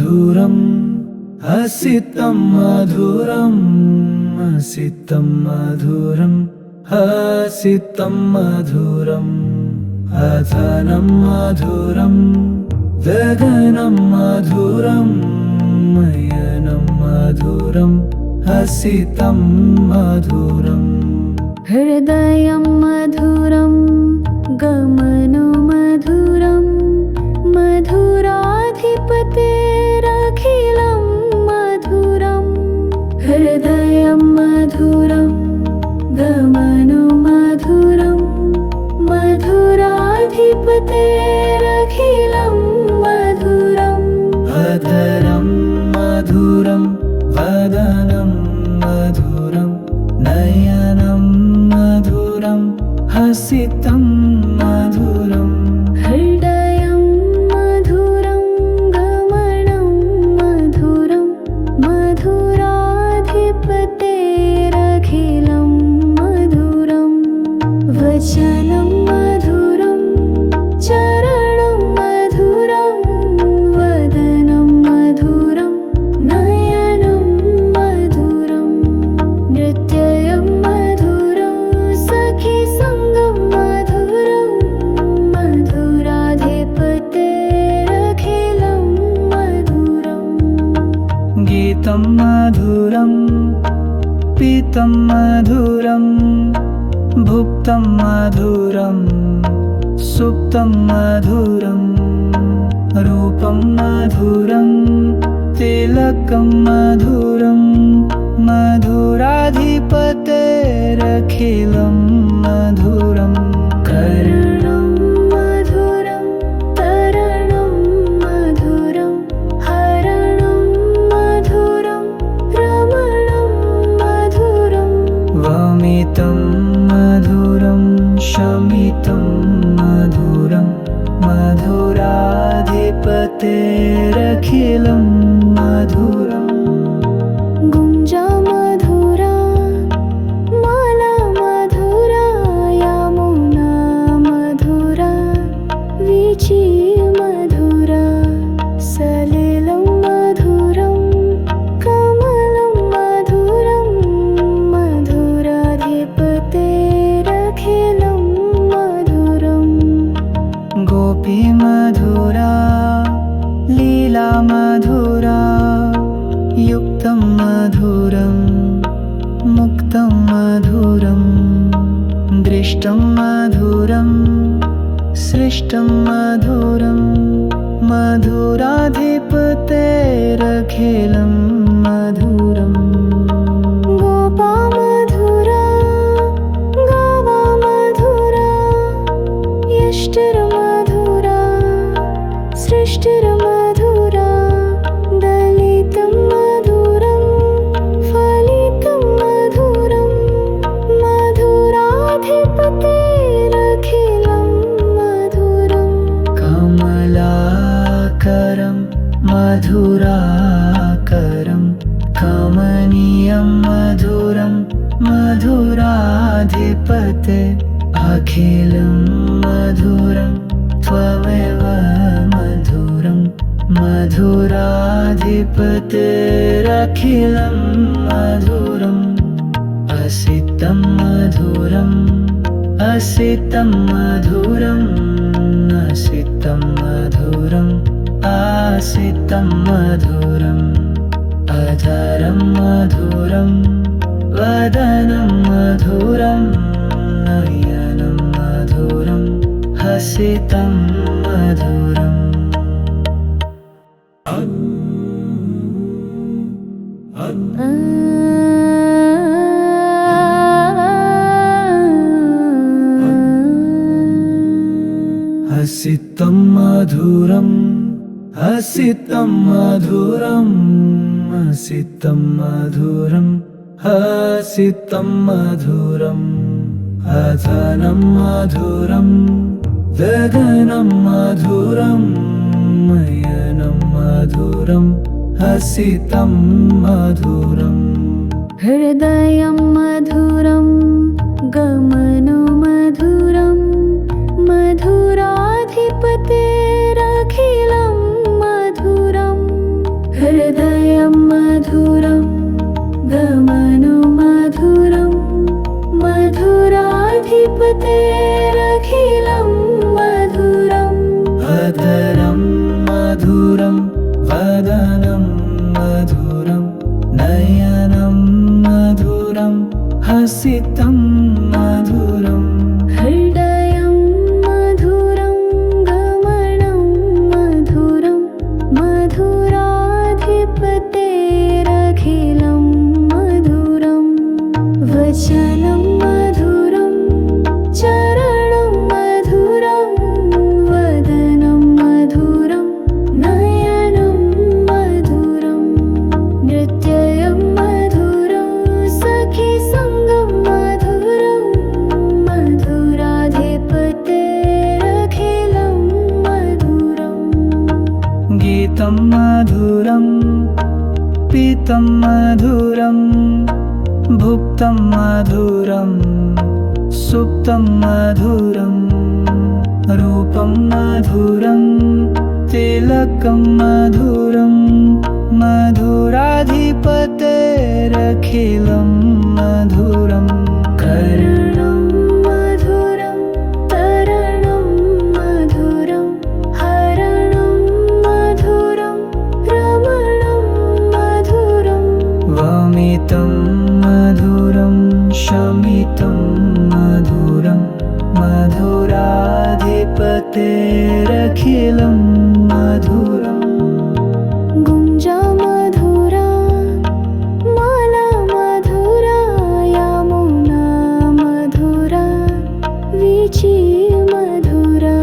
मधुरम् हसितं मधुरम् हसितं मधुरम् हसितं मधुरम् अधनं मधुरम् गगनं मधुरम् नयनं मधुरम् हसितं मधुरम् हृदयं मधुरं गमनो मधुरं मधुराधिपतेरखिलं मधुरम् हृदयं मधुरं गमनो मधुरं मधुराधिपतेरखिलं मधुरम् अधरं मधुरं वदनं मधुरं नयनं मधुरं हसितं मधुरम् हृदयं मधुरं गमनं मधुरं मधुराधिपतेरखिलं मधुरम् वचनं मधुरं चरणं मधुरं वदनं मधुरं नयनं मधुरं नृत्यं मधुरं सखीसङ्गं मधुरं मधुराधिपतेरखिलं मधुरम् गीतं मधुरं पीतं मधुरं भुक्तं मधुरं सुप्तं मधुरं रूपं मधुरं तिलकं मधुरं मधुराधिपतेरखिलं मधुरम् करणं मधुरं तरणं मधुरं हरणं मधुरं रमणं मधुरं वमितं मधुरं शमितं मधुरं मधुराधिपतेरखिलं मधुरम् गुञ्जा मधुरा माला मधुरा यमुना मधुरा वीची मधुरा सलिलं मधुरं कमलं मधुरं मधुराधिपतेरखिलं मधुरम् गोपी मधुरा लीला मधुरा युक्तं मधुरं मुक्तं मधुरं दृष्टं मधुरं सृष्टं मधुरं मधुराधिपतेरखिलं मधुरम् गोपा मधुरा गावा मधुरा यष्टिर्मधुरा सृष्टिर्मधुरा दलितं मधुरं फलितं मधुरं मधुराधिपतेरखिलं मधुरम् कमलाकरं मधुराकरं कमनीयं मधुरं मधुराधिपते अखिलं मधुरं त्वमेव मधुरं मधुराधिपतेरखिलं मधुरम् असितं मधुरम् असितं मधुरम् असितं मधुरम् आसितं मधुरम् अधरं मधुरं वदनं मधुरं नयनं मधुरं हसितं मधुरम् हसितं मधुरं हसितं मधुरं हसितं मधुरं हसितं मधुरम् अधनं मधुरं गगनं मधुरं नयनं मधुरं हसितं मधुरम् हृदयं मधुरं गमनो मधुरं मधुराधिपतेरखिलं मधुरम् वचनं मधुरं चरणं मधुरं वदनं मधुरं नयनं मधुरं नृत्यं मधुरं सखीसङ्गं मधुरं मधुराधिपतेरखिलं मधुरम् गीतं मधुरं पीतं मधुरं भुक्तं मधुरं सुप्तं मधुरं रूपं मधुरं तिलकं मधुरं मधुराधिपतेरखिलं मधुरं कर्णं मधुरं तरणं मधुरं हरणं मधुरं रमणं मधुरं वमितं मधुरं शमितं मधुरं मधुराधिपतेरखिलं मधुरम् गुञ्जा मधुरा माला मधुरा यमुना मधुरा वीची मधुरा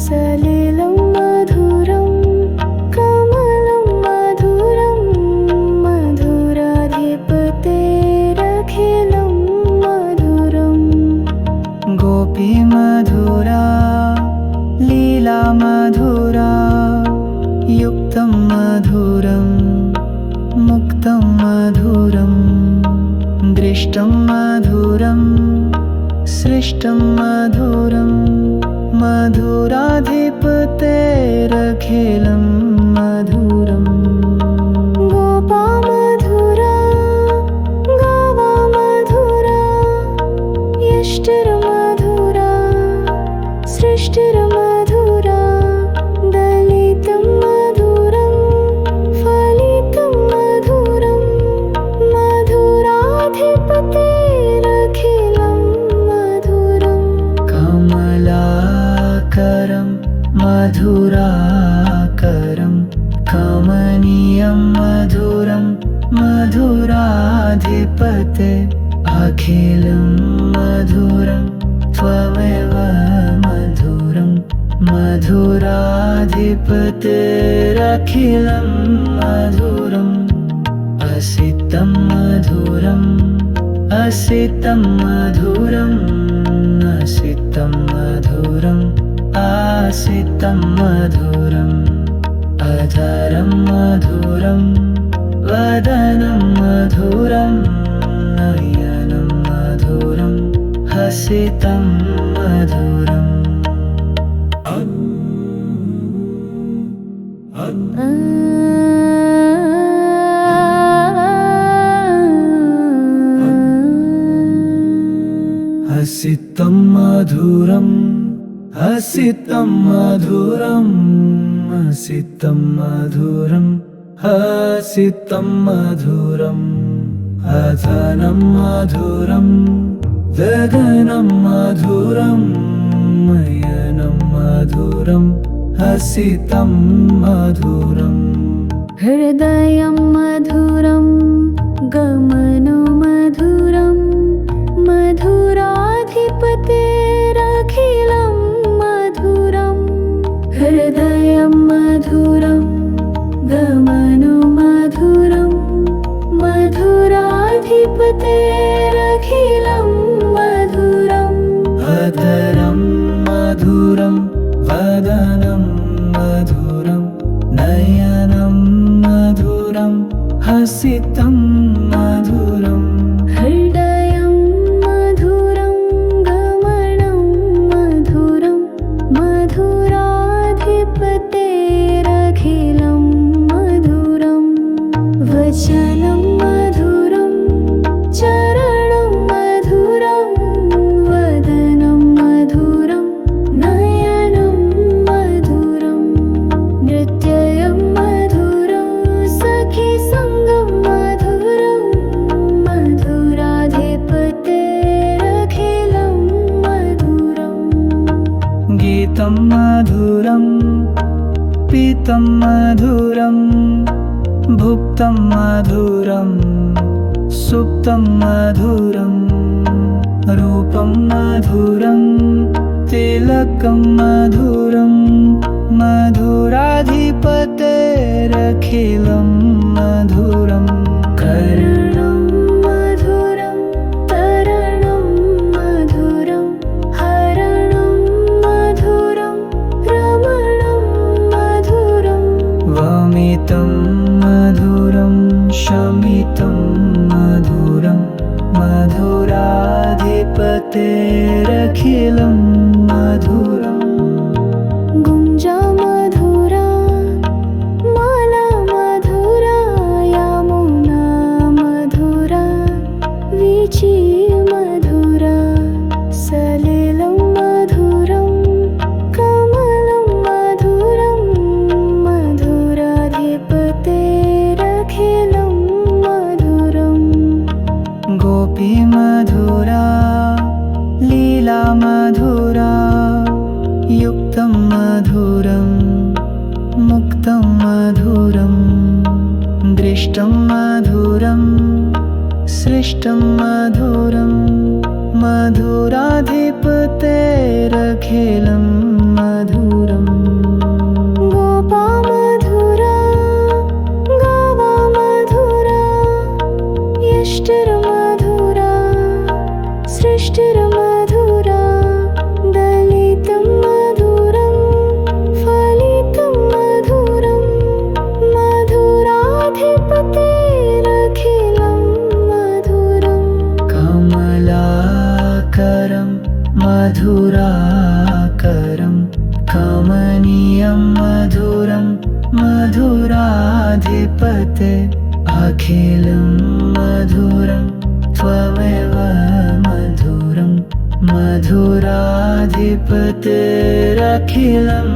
सलिलं मधुरं कमलं मधुरं मधुराधिपतेरखिलं मधुरम् गोपी मधुरा लीला मधुरा युक्तं मधुरं मुक्तं मधुरं दृष्टं मधुरं सृष्टं मधुरं मधुराधिपतेरखिलं मधुरम् गोपा मधुरा गावा मधुरा यष्टिर्मधुरा सृष्टिर्मधुरा दलितं मधुरं फलितं मधुरं मधुराधिपतेरखिलं मधुरम् कमलाकरं मधुराकरं कमनीयं मधुरं मधुराधिपते अखिलं मधुरं त्वमेव मधुरं मधुराधिपतेरखिलं मधुरम् असितं मधुरम् असितं मधुरम् असितं मधुरम् आसितं मधुरम् अधरं मधुरं वदनं मधुरं नयनं मधुरं हसितं मधुरम् हसितं मधुरं हसितं मधुरं हसितं मधुरं हसितं मधुरम् अधनं मधुरं गगनं मधुरं नयनं मधुरं हसितं मधुरम् हृदयं मधुरं गमनो मधुरं मधुराधिपतेरखिलं मधुरम् हृदयं मधुरं गमनो मधुरं मधुराधिपतेरखिलं मधुरम् अधरं मधुरं वदनं मधुरं नयनं मधुरं हसितं मधुरम् हृदयं मधुरं गमनं मधुरं मधुराधिपतेरखिलं मधुरम् वचनं मधुरं चरणं मधुरं वदनं मधुरं नयनं मधुरं नृत्यं मधुरं सखीसङ्गं मधुरं मधुराधिपतेरखिलं मधुरम् गीतं मधुरं पीतं मधुरं भुक्तं मधुरं सुप्तं मधुरं रूपं मधुरं तिलकं मधुरं मधुराधिपतेरखिलं मधुरं कर्णं मधुरं तरणं मधुरं हरणं मधुरं रमणं मधुरं वमितं मधुरं शमितं मधुरं मधुराधिपतेरखिलं मधुरम् गुञ्जा मधुरा माला मधुरा यमुना मधुरा वीची मधुरा सलिलं मधुरं कमलं मधुरं मधुराधिपतेरखिलं मधुरम् गोपी मधुरा लीला मधुरा युक्तं मधुरं मुक्तं मधुरं दृष्टं मधुरं सृष्टं मधुरं मधुराधिपतेरखिलं मधुरम् गोपा मधुरा गावा मधुरा यष्टिर्मधुरा सृष्टिर्मधुरा दलितं मधुरं फलितं मधुरं मधुराधिपतेरखिलं मधुरम् कमलाकरं मधुराकरं कमनीयं मधुरं मधुराधिपते अखिलं मधुरं त्वमेव मधुरं मधुराधिपतेरखिलं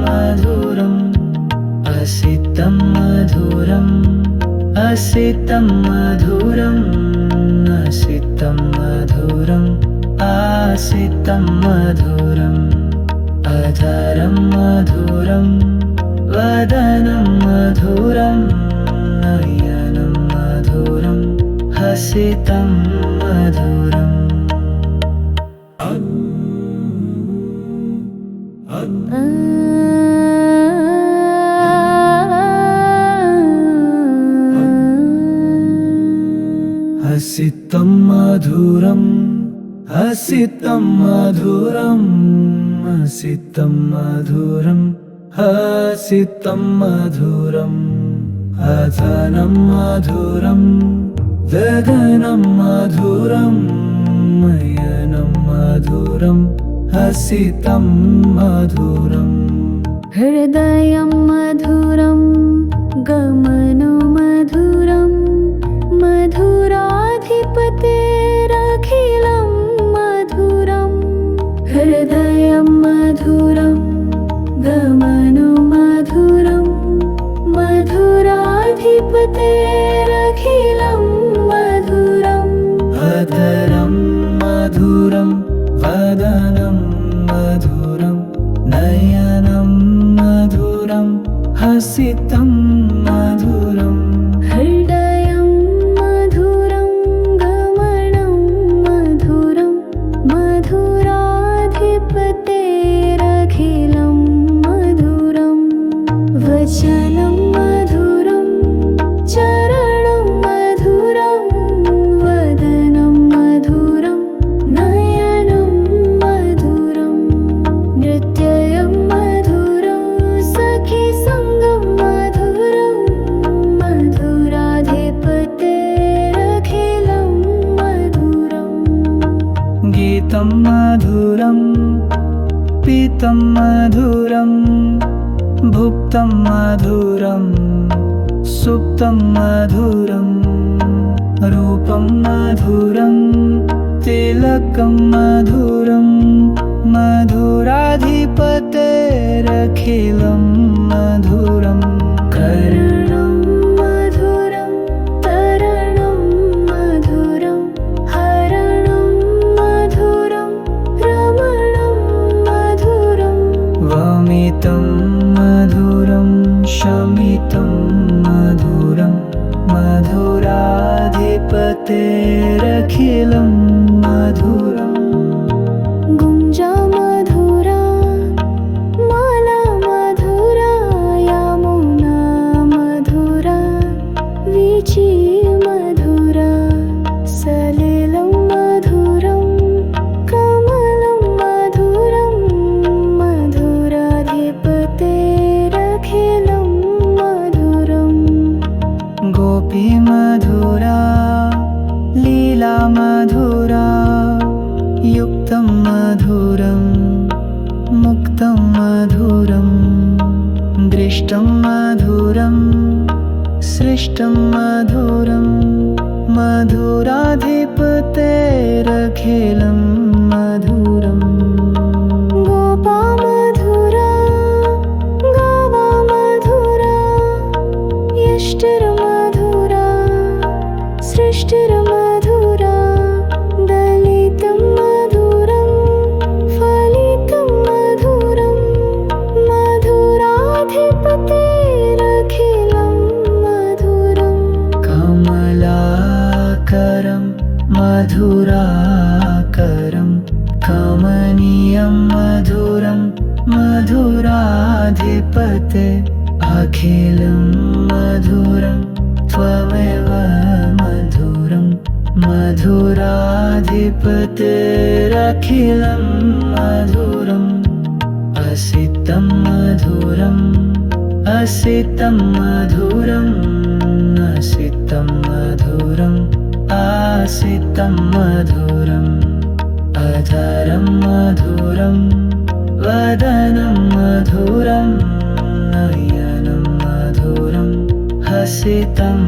मधुरम् असितं मधुरम् असितं मधुरम् असितं मधुरम् आसितं मधुरम् अधरं मधुरं वदनं मधुरं नयनं मधुरं हसितं मधुरम् हसितं मधुरं हसितं मधुरं हसितं मधुरं हसितं मधुरम् अधनं मधुरं गगनं मधुरं नयनं मधुरं हसितं मधुरम् हृदयं मधुरं गमनं मधुरं मधुराधिपतेरखिलं मधुरं हृदयं मधुरं गमनं मधुरं मधुराधिपतेरखिलं मधुरम् अधरं मधुरं वदनं मधुरं नयनं मधुरं हसितं मधुरम् हृदयं मधुरं गमनं मधुरं मधुराधिपतेरखिलं मधुरं वचनं मधुरं चरणं मधुरं वदनं मधुरं नयनं मधुरं नृत्यं मधुरं सखीसङ्गं मधुरं मधुराधिपतेरखिलं मधुरम् गीतं मधुरं पीतं मधुरं भुक्तं मधुरं सुप्तं मधुरं रूपं मधुरं तिलकं मधुरं मधुराधिपतेरखिलं मधुरं कर्णं मधुरं तरणं मधुरं हरणं मधुरं रमणं मधुरं वमितं मधुरं शमितं मधुरं मधुराधिपतेरखिलं मधुरम् मधुरा लीला मधुरा युक्तं मधुरं मुक्तं मधुरं दृष्टं मधुरं सृष्टं मधुरं मधुराधिपतेरखिलं मधुरम् गोपा मधुरा गावा मधुरा यष्टिर्मधुरा सृष्टिर्मधुरा दलितं मधुरं फलितं मधुरं मधुराधिपतेरखिलं मधुरम् कमलाकरं मधुराकरं कमनीयं मधुरं मधुराधिपते अखिलं मधुरं त्वमेव मधुरं मधुराधिपतेरखिलं मधुरम् असितं मधुरम् असितं मधुरम् असितं मधुरम् आसितं मधुरम् अधरं मधुरं वदनं मधुरं नयनं मधुरं हसितं